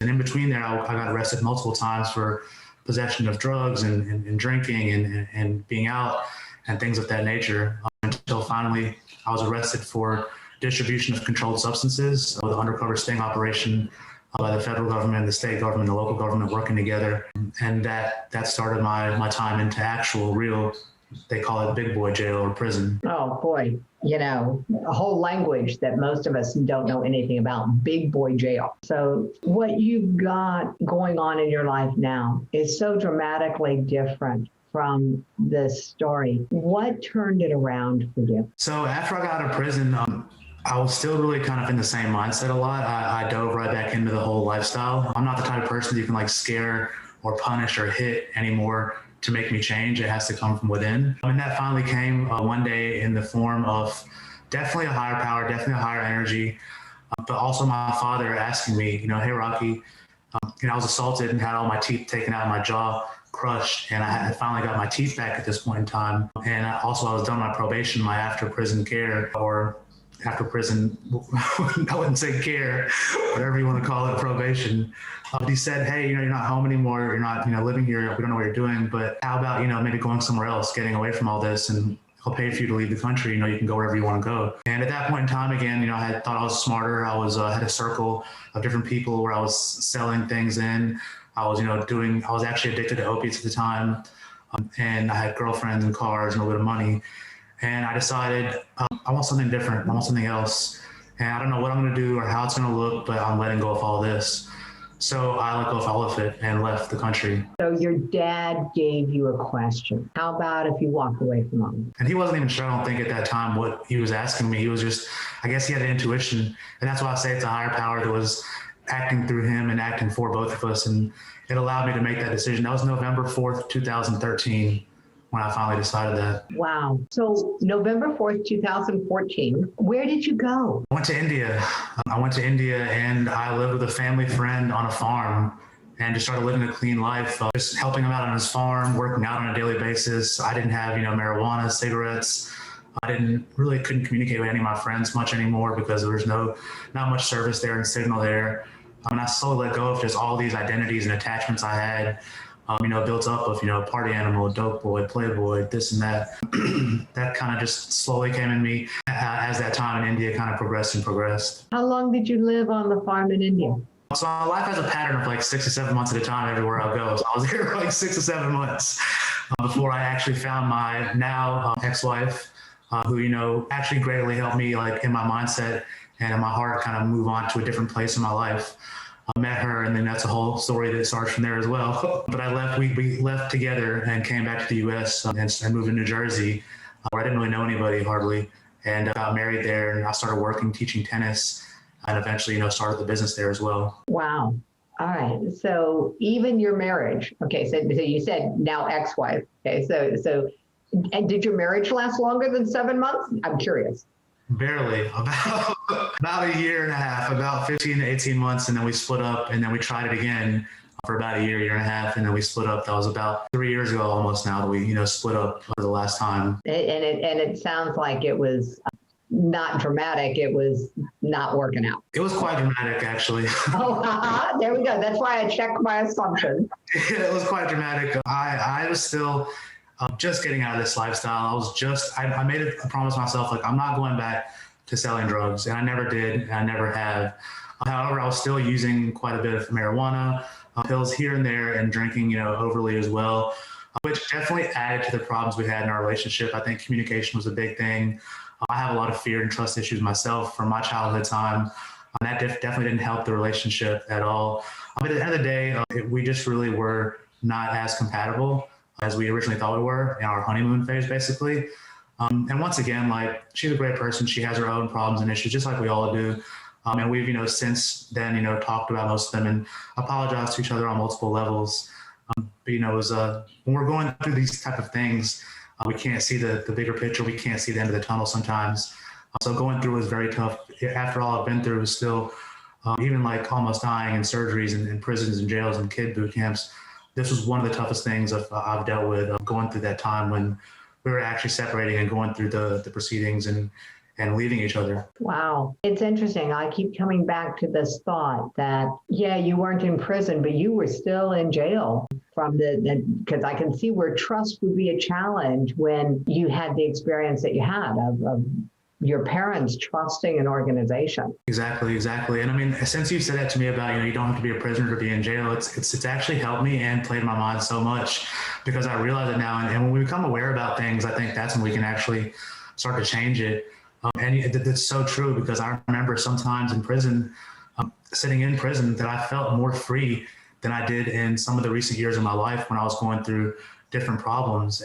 And in between there, I got arrested multiple times for possession of drugs and drinking and being out and things of that nature, until finally I was arrested for distribution of controlled substances with an undercover sting operation by the federal government, the state government, the local government working together. And that started my time into actual real, they call it big boy jail or prison. Oh boy, a whole language that most of us don't know anything about, big boy jail. So what you've got going on in your life now is so dramatically different from this story. What turned it around for you? So after I got out of prison, I was still really kind of in the same mindset a lot. I dove right back into the whole lifestyle. I'm not the type of person that you can like scare or punish or hit anymore to make me change. It has to come from within. And that finally came one day in the form of definitely a higher power, definitely a higher energy, but also my father asking me, hey, Rocky, I was assaulted and had all my teeth taken out of my jaw, crushed, and I had finally got my teeth back at this point in time. And I was done my probation, my after prison care, or after prison, I wouldn't say care, whatever you want to call it, probation. He said, hey, you're not home anymore. You're not, living here. We don't know what you're doing, but how about, maybe going somewhere else, getting away from all this, and I'll pay for you to leave the country. You can go wherever you want to go. And at that point in time, again, I had thought I was smarter. I was had a circle of different people where I was selling things in. I was, I was actually addicted to opiates at the time. And I had girlfriends and cars and a little bit of money. And I decided I want something different. I want something else. And I don't know what I'm going to do or how it's going to look, but I'm letting go of all this. So I let go of all of it and left the country. So your dad gave you a question. How about if you walked away from home? And he wasn't even sure, I don't think, at that time what he was asking me. He was just, I guess he had an intuition. And that's why I say it's a higher power that was acting through him and acting for both of us. And it allowed me to make that decision. That was November 4th, 2013. When I finally decided that. Wow. So November 4th, 2014, where did you go? I went to India. And I lived with a family friend on a farm and just started living a clean life, just helping him out on his farm, working out on a daily basis. I didn't have, marijuana, cigarettes. I couldn't communicate with any of my friends much anymore because there was not much service there and signal there. And I slowly let go of just all these identities and attachments I had. Built up of, party animal, dope boy, playboy, this and that. That kind of just slowly came in me as that time in India kind of progressed. How long did you live on the farm in India? So my life has a pattern of like 6 to 7 months at a time everywhere I go. So I was there for like 6 to 7 months before I actually found my now ex-wife, who, actually greatly helped me like in my mindset and in my heart kind of move on to a different place in my life. I met her, and then that's a whole story that starts from there as well. But we left together and came back to the U.S. And moved to New Jersey, where I didn't really know anybody hardly, and got married there. And I started working, teaching tennis, and eventually, started the business there as well. Wow. All right. So even your marriage, okay. So you said now ex-wife. Okay. So, and did your marriage last longer than 7 months? I'm curious. Barely, about a year and a half, about 15 to 18 months. And then we split up, and then we tried it again for about a year and a half. And then we split up. That was about 3 years ago almost now that we, split up for the last time. And it sounds like it was not dramatic. It was not working out. It was quite dramatic, actually. Oh, there we go. That's why I checked my assumption. It was quite dramatic. I was still just getting out of this lifestyle. I made a promise to myself, like, I'm not going back to selling drugs. And I never did. And I never have. However, I was still using quite a bit of marijuana, pills here and there, and drinking, overly as well, which definitely added to the problems we had in our relationship. I think communication was a big thing. I have a lot of fear and trust issues myself from my childhood time. That definitely didn't help the relationship at all. But at the end of the day, we just really were not as compatible as we originally thought we were in our honeymoon phase, basically. And once again, like, she's a great person. She has her own problems and issues, just like we all do. And we've, since then, talked about most of them and apologized to each other on multiple levels. But, it was, when we're going through these type of things, we can't see the bigger picture. We can't see the end of the tunnel sometimes. So going through was very tough. After all I've been through, it was still, even like almost dying in surgeries and prisons and jails and kid boot camps. This was one of the toughest things I've dealt with, going through that time when we were actually separating and going through the proceedings and and leaving each other. Wow. It's interesting. I keep coming back to this thought that, yeah, you weren't in prison, but you were still in jail from because I can see where trust would be a challenge when you had the experience that you had of your parents trusting an organization. Exactly. And I mean, since you said that to me about, you don't have to be a prisoner to be in jail, it's actually helped me and played in my mind so much because I realize it now. And when we become aware about things, I think that's when we can actually start to change it. And that's so true because I remember sometimes in prison, sitting in prison, that I felt more free than I did in some of the recent years of my life when I was going through different problems.